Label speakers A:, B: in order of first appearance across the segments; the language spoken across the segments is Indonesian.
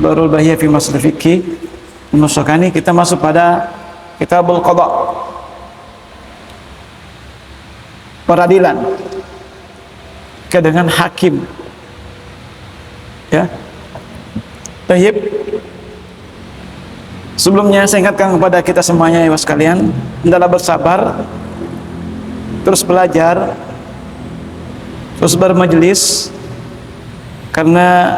A: Barul Bahiyah fi Masdar Fiqhi An-Nusyakani. Kita masuk pada Kitabul Qadha, peradilan dengan hakim, ya. Tayyib. Sebelumnya saya ingatkan kepada kita semuanya ya sekalian, hendaklah bersabar, terus belajar, terus bermajelis, karena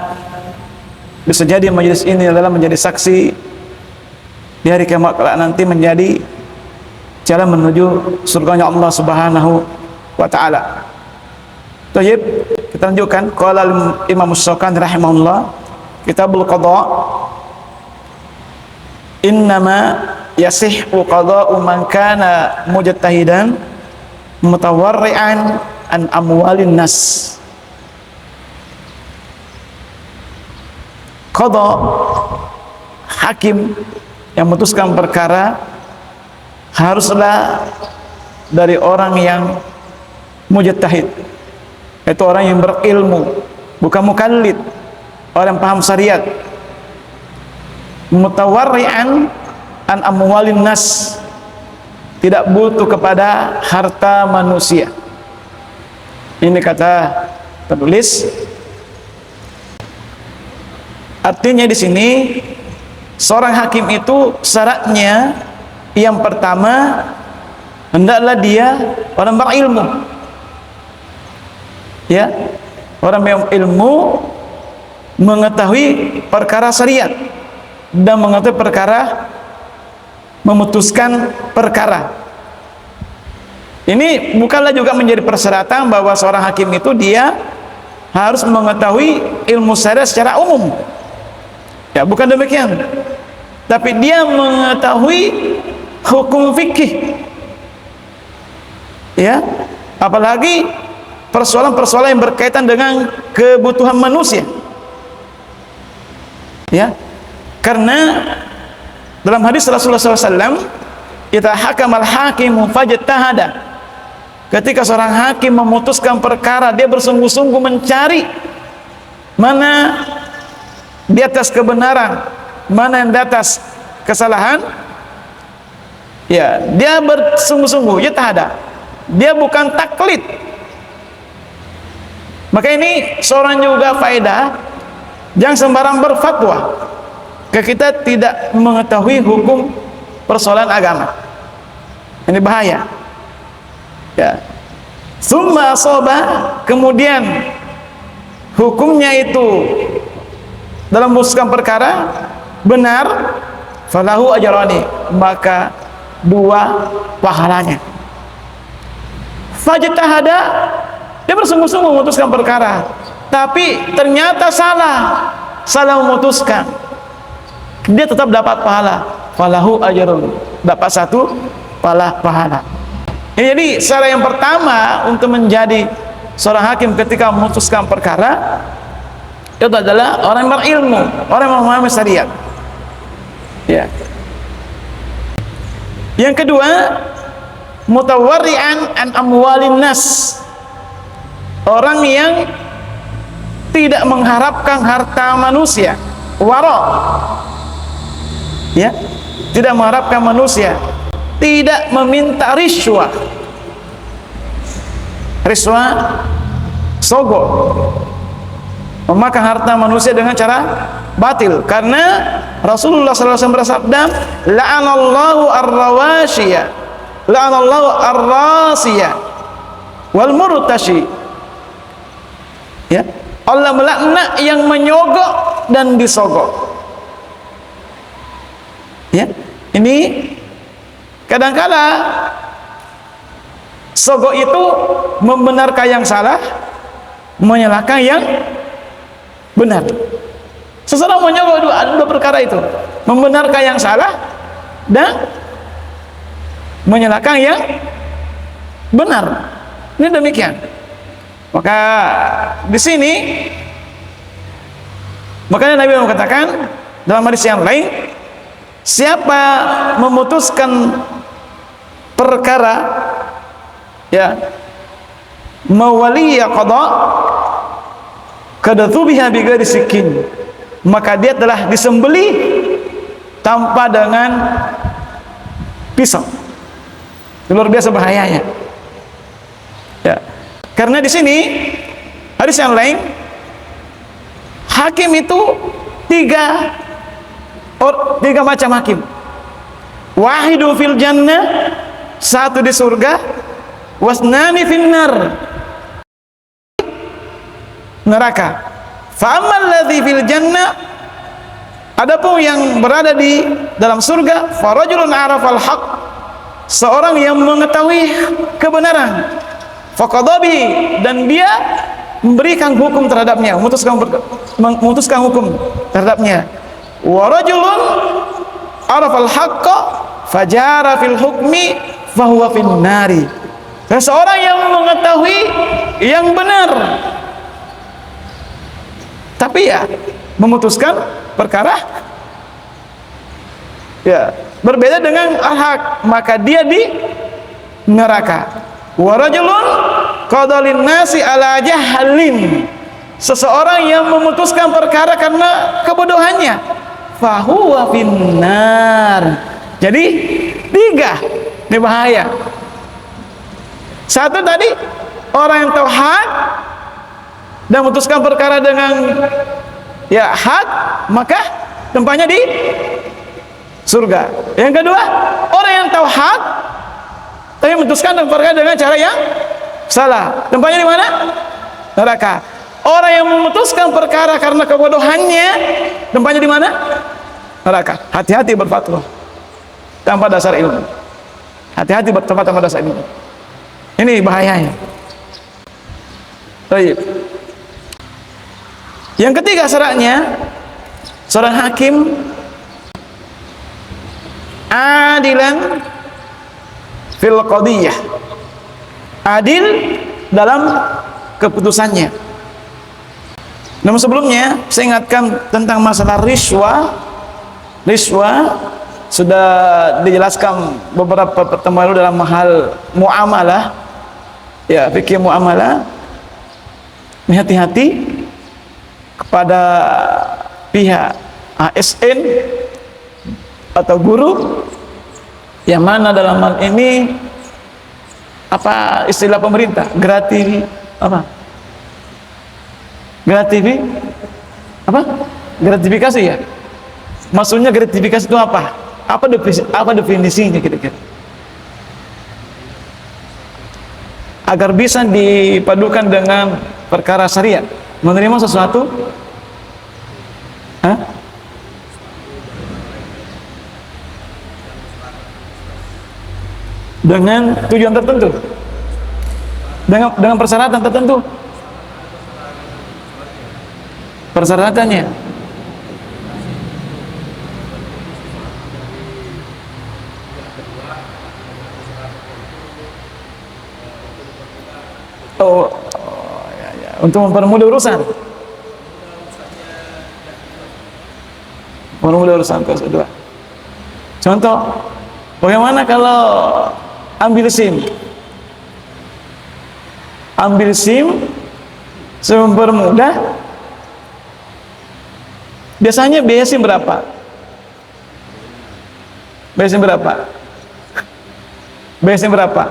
A: bisa jadi majelis ini adalah menjadi saksi di hari kiamat kelak nanti, menjadi jalan menuju surganya Allah Subhanahu wa taala. Tayyib, kita lanjutkan. Qala Imam Asy-Syaukani rahimahullah, Kitabul Qadha, innama yasihhu qada'u man kana mujtahidan mutawarri'an an amwalin nas. Qadha, hakim yang memutuskan perkara, haruslah dari orang yang mujtahid, yaitu orang yang berilmu, bukan mukallid, orang yang paham syariat. Mutawarri'an an amwalin nas, tidak butuh kepada harta manusia. Ini kata penulis. Artinya di sini seorang hakim itu syaratnya yang pertama, hendaklah dia orang berilmu, ya, orang yang ilmu, mengetahui perkara syariat dan mengetahui perkara, memutuskan perkara. Ini bukanlah juga menjadi persyaratan bahwa seorang hakim itu dia harus mengetahui ilmu syariat secara umum, ya, bukan demikian. Tapi dia mengetahui hukum fikih, ya, apalagi persoalan-persoalan yang berkaitan dengan kebutuhan manusia, ya. Karena dalam hadis Rasulullah SAW, "Idza hakamal hakimu fajtahada." Ketika seorang hakim memutuskan perkara, dia bersungguh-sungguh mencari mana di atas kebenaran, mana yang di atas kesalahan, ya, dia bersungguh-sungguh, ijtihada. Dia bukan taklid. Maka ini seorang juga faedah, jangan sembarang berfatwa kita tidak mengetahui hukum persoalan agama. Ini bahaya, ya. Summa asoba, kemudian hukumnya itu dalam memutuskan perkara benar, falahu ajrani, maka dua pahalanya. Fajtahada, dia bersungguh-sungguh memutuskan perkara, tapi ternyata salah memutuskan, dia tetap dapat pahala, falahu ajrun, dapat satu pahala. Jadi cara yang pertama untuk menjadi seorang hakim ketika memutuskan perkara itu adalah orang yang berilmu, orang yang memahami syariat, ya. Yang kedua, mutawarri'an an amwalin nas, orang yang tidak mengharapkan harta manusia, wara, ya, tidak mengharapkan manusia, tidak meminta riswah, sogok, memakan harta manusia dengan cara batil. Karena Rasulullah SAW bersabda, la'anallahu ar-rawashiya, la'anallahu ar-rasiya wal murtashi, ya, Allah melaknat yang menyogok dan disogok, ya. Ini kadangkala sogok itu membenarkan yang salah, menyalahkan yang benar. Seseorang menyogok dua perkara itu, membenarkan yang salah dan menyalahkan yang benar. Ini demikian. Maka di sini, makanya Nabi mengatakan dalam hadis yang lain, siapa memutuskan perkara, ya, mawaliya qada kadzubiha bighairi sikin, maka dia telah disembelih tanpa dengan pisau. Luar biasa bahayanya. Ya. Karena di sini hadis yang lain, hakim itu tiga macam hakim. Wahidu fil jannah, satu di surga, wasnani finnar, neraka. Fa'ammal ladzi fil jannah, adapun yang berada di dalam surga, farajulun arafal haq, seorang yang mengetahui kebenaran, faqadabi, dan dia memberikan hukum terhadapnya, memutuskan hukum terhadapnya. Wa rajulun arafal haqqa fajara fil hukmi fahuwa fin nari, seseorang yang mengetahui yang benar tapi ya memutuskan perkara ya berbeda dengan al-haq, maka dia di neraka. Wa rajulun qadalin nasi ala jahlin, seseorang yang memutuskan perkara karena kebodohannya, fahuwa finnar. Jadi tiga, ini bahaya. Satu tadi, orang yang tahu hak dan memutuskan perkara dengan ya hak, maka tempatnya di surga. Yang kedua, orang yang tahu hak tapi memutuskan perkara dengan cara yang salah, tempatnya di mana? Neraka. Orang yang memutuskan perkara karena kebodohannya, tempatnya di mana? Neraka. Hati-hati berfatwa tanpa dasar ilmu. Hati-hati berfatwa tanpa dasar ilmu. Ini bahayanya. Baik. Yang ketiga syaratnya, seorang hakim adilan fil qadiyah, adil dalam keputusannya. Namun sebelumnya saya ingatkan tentang masalah riswa. Riswa sudah dijelaskan beberapa pertemuan dalam hal muamalah, ya, fikih muamalah. Hati-hati kepada pihak ASN atau guru yang mana dalam hal ini apa istilah pemerintah, gratifikasi ya, maksudnya gratifikasi itu apa definisinya kira-kira agar bisa dipadukan dengan perkara syariat, menerima sesuatu dengan tujuan tertentu, dengan persyaratan tertentu. Persyaratannya ya. Untuk mempermudah urusan, kedua. Contoh, bagaimana kalau ambil SIM mempermudah, biasanya biaya SIM berapa? Biaya SIM berapa?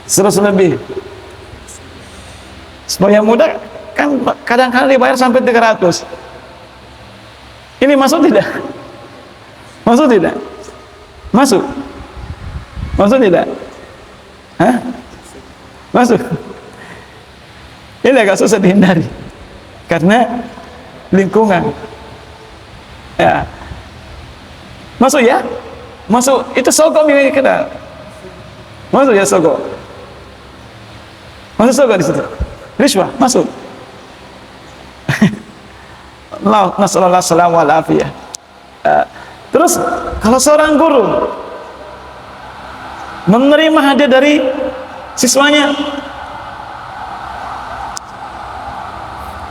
A: 100 lebih. Supaya mudah, kan kadang-kadang dibayar sampai 300. Ini masuk tidak? Masuk tidak? Masuk tidak? Masuk. Ini agak susah dihindari karena lingkungan. Ya. Masuk ya? Masuk. Itu sogok milik kita. Masuk ya sogok. Masuk sogok di situ. Riswah masuk. Nasallallahu alaihi wa afiyah. Terus kalau seorang guru menerima hadiah dari siswanya,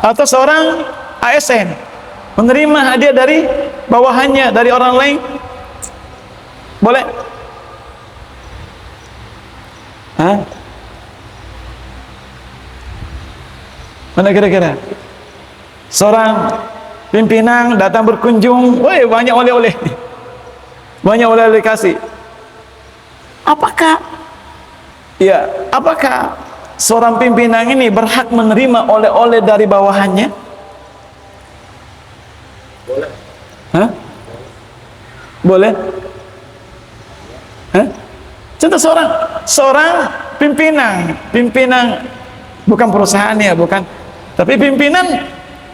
A: atau seorang ASN menerima hadiah dari bawahannya, dari orang lain, boleh? Mana kira-kira? Seorang pimpinan datang berkunjung, woi banyak oleh-oleh, banyak oleh-oleh kasih. Apakah seorang pimpinan ini berhak menerima oleh-oleh dari bawahannya?
B: Boleh.
A: Hah? Boleh? Hah? Contoh seorang pimpinan bukan perusahaan ya, bukan, tapi pimpinan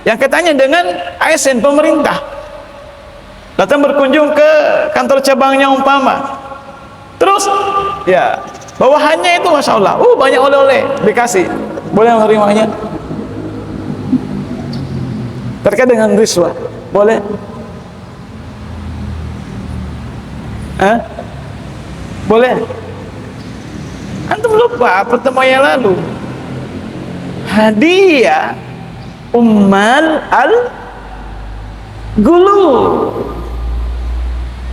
A: yang katanya dengan ASN pemerintah datang berkunjung ke kantor cabangnya umpama, terus ya bawahannya itu masya Allah, banyak oleh-oleh dikasih, boleh menerimanya? Terkait dengan riswah, boleh? Hah? Boleh? Antum lupa pertemuan yang lalu, hadiah ummal al-gulu,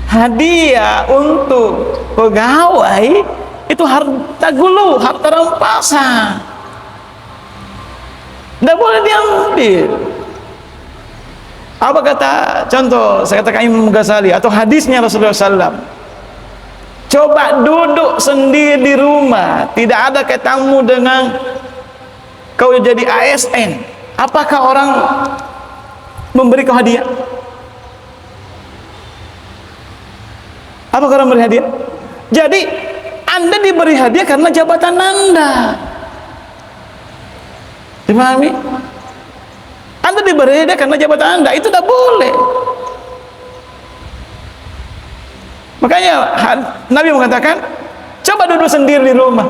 A: hadiah untuk pegawai itu harta gulu, harta rampasan, tidak boleh diambil. Apa kata contoh, saya katakan Imam Ghazali atau hadisnya Rasulullah SAW, coba duduk sendiri di rumah, tidak ada ketemu dengan kau jadi ASN, apakah orang memberi kau hadiah? Apakah orang memberi hadiah? Jadi Anda diberi hadiah karena jabatan Anda. Dipahami? Anda diberi hadiah karena jabatan Anda, itu tidak boleh. Makanya Nabi mengatakan, coba duduk sendiri di rumah,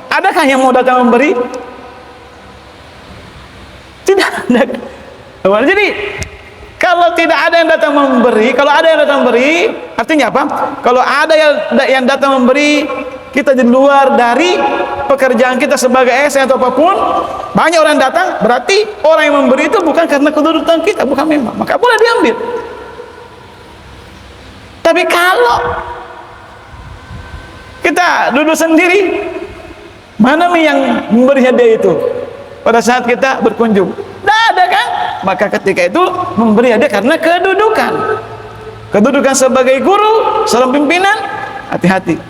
A: adakah yang mau datang memberi? Tidak ada. Jadi kalau tidak ada yang datang memberi, kalau ada yang datang memberi, artinya apa? Kalau ada yang datang memberi, kita di luar dari pekerjaan kita sebagai ASN atau apapun, banyak orang datang, berarti orang yang memberi itu bukan karena kedudukan kita, bukan memang, maka boleh diambil. Tapi kalau kita duduk sendiri, mana yang memberi hadiah itu pada saat kita berkunjung? Tidak ada kan? Maka ketika itu memberi hadiah karena kedudukan sebagai guru, seorang pimpinan, hati-hati.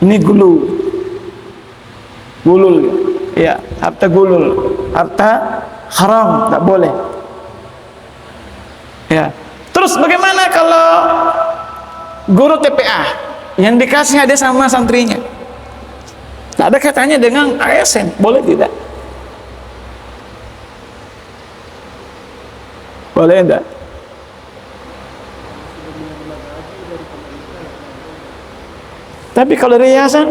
A: Ini gulul, ya, harta gulul, harta haram, tak boleh. Ya. Terus bagaimana kalau guru TPA yang dikasih hadiah sama santrinya? Tak ada katanya dengan ASN, boleh tidak? Boleh tidak? Tapi kalau dari yayasan,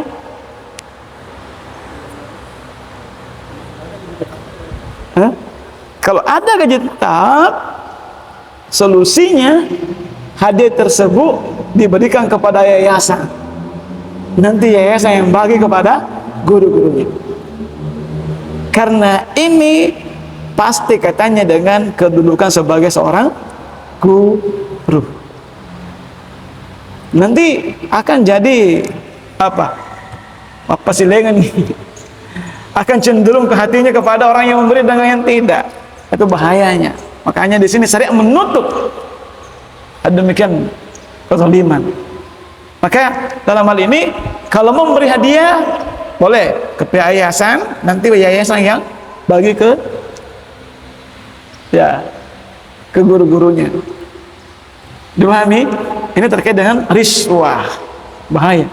A: kalau ada gaji tetap, solusinya hadiah tersebut diberikan kepada yayasan. Nanti yayasan yang bagi kepada guru-gurunya. Karena ini pasti katanya dengan kedudukan sebagai seorang guru. Nanti akan jadi apa silengan akan cenderung ke hatinya kepada orang yang memberi dengan yang tidak. Itu bahayanya. Makanya di sini syariat menutup demikian kezaliman. Maka dalam hal ini kalau mau memberi hadiah boleh ke pihak yayasan, nanti yayasan yang bagi ke guru-gurunya. Dipahami? Ini terkait dengan riswah, bahaya.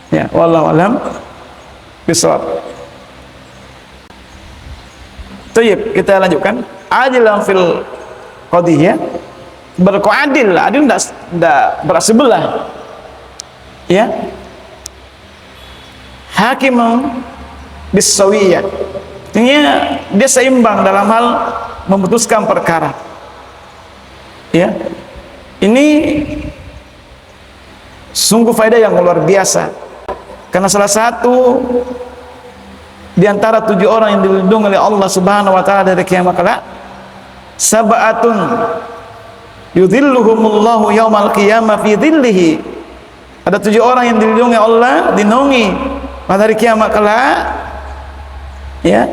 A: Ya, wallahu alam bishawab. Baik, kita lanjutkan. Adilan fil qadhiyah, berkoadil. Adil tidak bersebelah. Ya. Hakimun bisawiyah. Artinya dia seimbang dalam hal memutuskan perkara. Ya. Ini sungguh faedah yang luar biasa. Karena salah satu di antara 7 orang yang dilindungi oleh Allah Subhanahu wa taala dari kiamat kelak, sab'atun yudhilluhumullahu yaumal qiyamah fi dhillihi. Ada 7 orang yang dilindungi Allah, dilindungi pada hari kiamat kelak. Ya.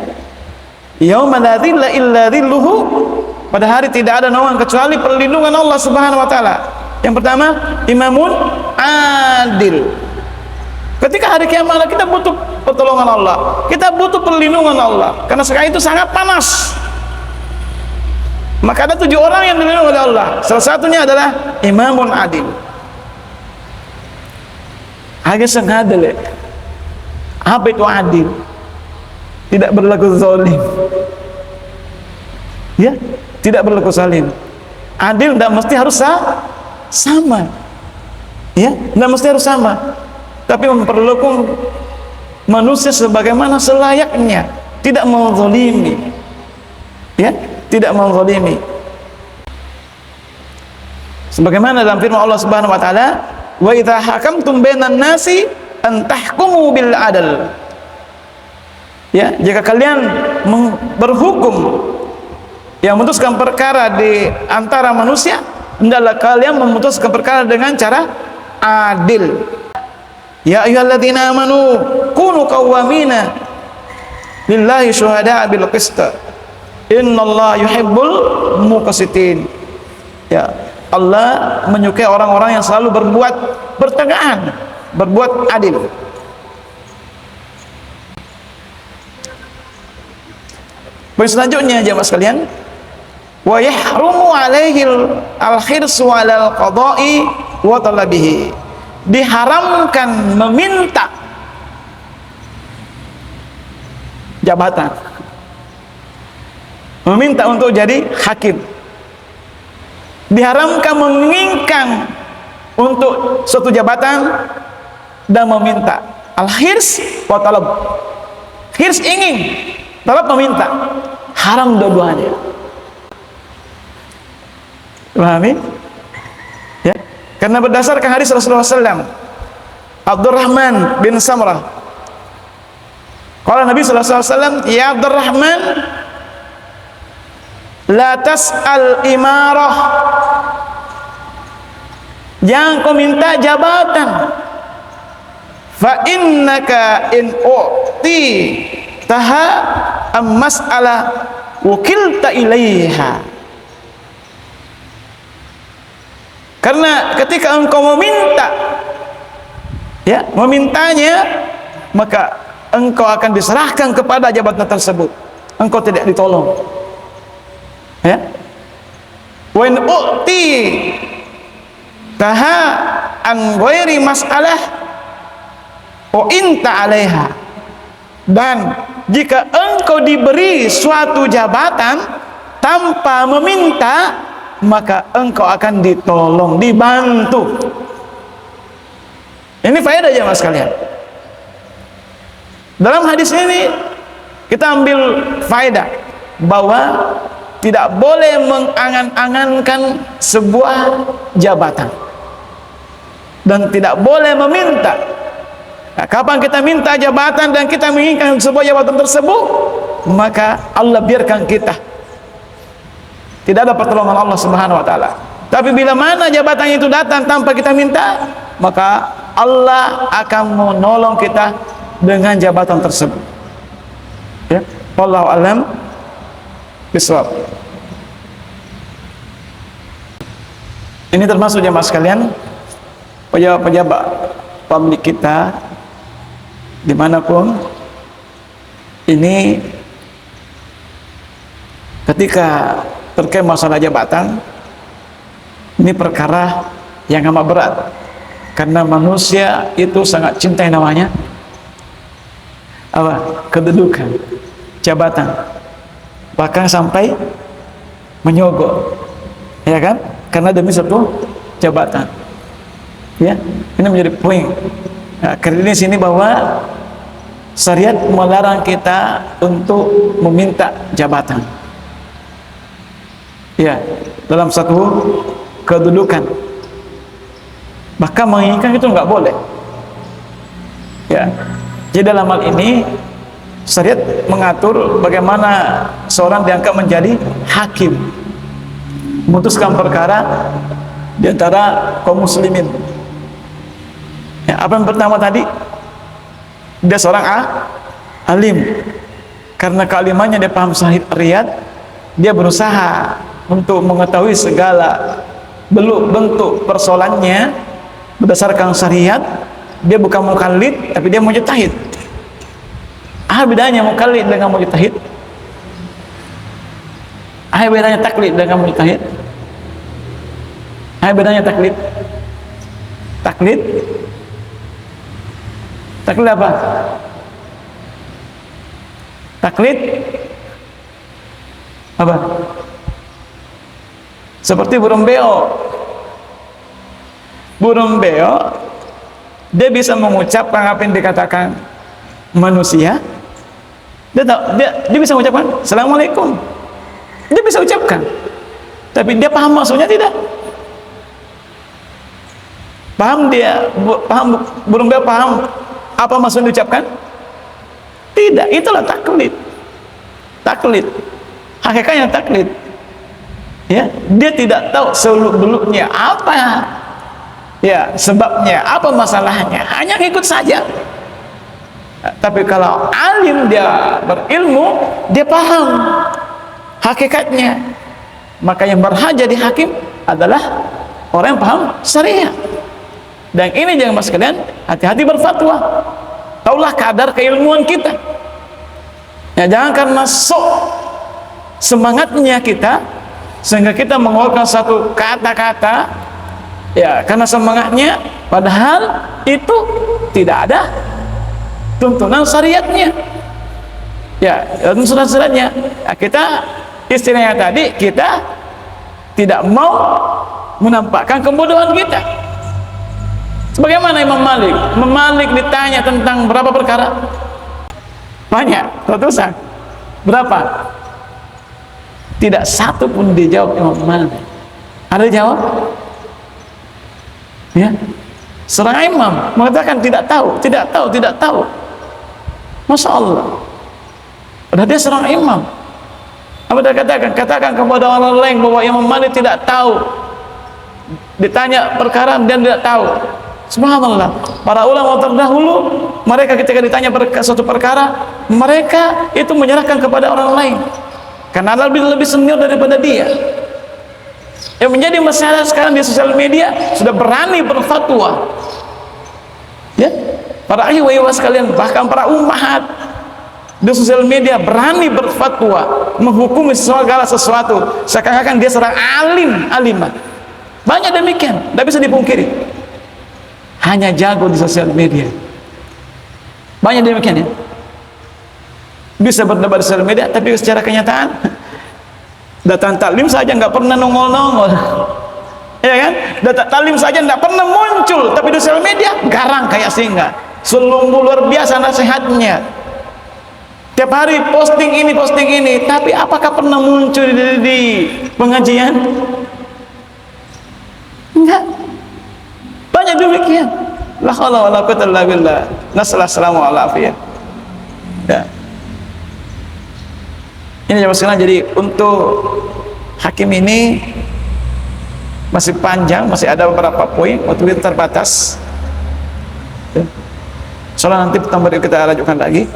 A: Yauma la dhilla illa dhilluhu pada hari tidak ada naungan kecuali perlindungan Allah Subhanahu wa taala. Yang pertama, imamun adil. Ketika hari kiamat kita butuh pertolongan Allah, kita butuh perlindungan Allah, karena sekarang itu sangat panas. Maka ada 7 orang yang dilindungi oleh Allah. Salah satunya adalah imamun adil. Agak sengadil. Apa itu adil? Tidak berlaku zalim. Ya, tidak berlaku zalim. Adil tidak mesti harus sama. Ya, tidak mesti harus sama. Tapi memperlakukan manusia sebagaimana selayaknya, tidak menzalimi. Ya, tidak menzalimi. Sebagaimana dalam firman Allah Subhanahu wa taala, "Wa idza hakamtum bainan nasi an tahkumu bil adl." Ya, jika kalian berhukum yang memutuskan perkara di antara manusia, hendaklah kalian memutuskan perkara dengan cara adil. Ya ayyuhalladzina amanu kunu qawwamina lillahi syuhada'a bil qist. Innallaha yuhibbul muqsitin. Ya, Allah menyukai orang-orang yang selalu berbuat pertengahan, berbuat adil. Poin selanjutnya jemaah sekalian, wa yahrumu alaihi al-hirsu 'alal qada'i wa talabihi. Diharamkan meminta jabatan, meminta untuk jadi hakim. Diharamkan menginginkan untuk suatu jabatan dan meminta. Al-hirs wa talab. Hirs ingin, talab meminta. Haram dua-duanya. Pahami? Ya. Karena berdasarkan hadis Rasulullah SAW, Abdurrahman bin Samrah, kalau Nabi SAW, ya Abdurrahman, la tas'al imarah, jangan kau minta jabatan, fa innaka in u'ti taha am mas'ala wukilta ilaiha. Karena ketika engkau meminta, ya, memintanya, maka engkau akan diserahkan kepada jabatan tersebut, engkau tidak ditolong. Ya, when u'ti taha an ghairi mas'alah wa inta 'alaiha. Dan jika engkau diberi suatu jabatan tanpa meminta, maka engkau akan ditolong, dibantu. Ini faedah jemaah sekalian. Dalam hadis ini kita ambil faedah bahwa tidak boleh mengangan-angankan sebuah jabatan dan tidak boleh meminta. Nah, kapan kita minta jabatan dan kita menginginkan sebuah jabatan tersebut, maka Allah biarkan kita, tidak ada pertolongan Allah Subhanahu wa taala. Tapi bila mana jabatan itu datang tanpa kita minta, maka Allah akan menolong kita dengan jabatan tersebut. Ya, wallahu a'lam bishawab. Ini termasuk jemaah sekalian, pejabat-pejabat publik kita dimanapun, ini ketika terkait masalah jabatan, ini perkara yang amat berat, karena manusia itu sangat cintai namanya apa? Kedudukan, jabatan, bahkan sampai menyogok, ya kan? Karena demi satu jabatan. Ya, ini menjadi poin. Nah, karena di sini bahwa syariat melarang kita untuk meminta jabatan. Ya, dalam satu kedudukan. Bahkan menginginkan itu nggak boleh. Ya, jadi dalam hal ini syariat mengatur bagaimana seorang diangkat menjadi hakim, memutuskan perkara di antara kaum muslimin. Ya, apa yang pertama tadi? Dia seorang alim. Karena kealimannya dia paham syariat, dia berusaha untuk mengetahui segala beluk bentuk persoalannya berdasarkan syariat. Dia bukan mukallid, tapi dia mujtahid. Bedanya mukallid dengan mujtahid? Bedanya taklid dengan mujtahid? Bedanya taklid? Taklid apa? Taklid apa? Seperti burung beo. Burung beo dia bisa mengucapkan apa yang dikatakan manusia. Dia bisa mengucapkan Assalamualaikum. Dia bisa ucapkan. Tapi dia paham maksudnya tidak? Paham burung beo paham apa maksud diucapkan? Tidak. Itulah taklid. Taklid. Hakikatnya taklid. Ya, dia tidak tahu seluk-beluknya apa, ya, sebabnya apa, masalahnya, hanya ikut saja. Tapi kalau alim, dia berilmu, dia paham hakikatnya. Maka yang berhak jadi hakim adalah orang yang paham syariat. Dan ini jangan mas sekalian, hati-hati berfatwa. Taulah kadar keilmuan kita. Ya, jangan karena sok semangatnya kita sehingga kita mengeluarkan satu kata-kata, ya, karena semangatnya, padahal itu tidak ada tuntunan syariatnya. Ya, tuntunan syariatnya. Ya, kita istilahnya tadi, kita tidak mau menampakkan kebodohan kita. Sebagaimana Imam Malik. Imam Malik ditanya tentang berapa perkara? Banyak, ratusan. Berapa? Tidak satu pun dijawab Imam Malik. Ada jawab? Ya. Seorang imam mengatakan tidak tahu, tidak tahu, tidak tahu. Masya Allah. Padahal dia seorang imam. Apa dia katakan? Katakan kepada orang lain bahwa Imam Malik tidak tahu. Ditanya perkara dan tidak tahu. Subhanallah. Para ulama terdahulu, mereka ketika ditanya suatu perkara, mereka itu menyerahkan kepada orang lain. Karena lebih senior daripada dia. Yang menjadi masalah sekarang di sosial media, sudah berani berfatwa. Ya, para ahli sekalian, bahkan para ummahat di sosial media berani berfatwa, menghukumi segala sesuatu, seakan-akan dia seorang alimah. Banyak demikian, tidak bisa dipungkiri. Hanya jago di sosial media. Banyak demikian, ya. Bisa berdebat di sosial media, tapi secara kenyataan datang taklim saja nggak pernah nongol-nongol, ya kan? Datang taklim saja nggak pernah muncul, tapi di sosial media garang kayak singa. Selumbu luar biasa nasihatnya. Tiap hari posting ini, tapi apakah pernah muncul di pengajian? Enggak. Banyak demikian. La haula wala quwwata illa billah. Nasallallahu alaihi wasallam. Ya. Ini jemaah sekalian, jadi untuk hakim ini masih panjang, masih ada beberapa poin, waktu kita terbatas. Soalnya nanti pertemuan kita lanjutkan lagi.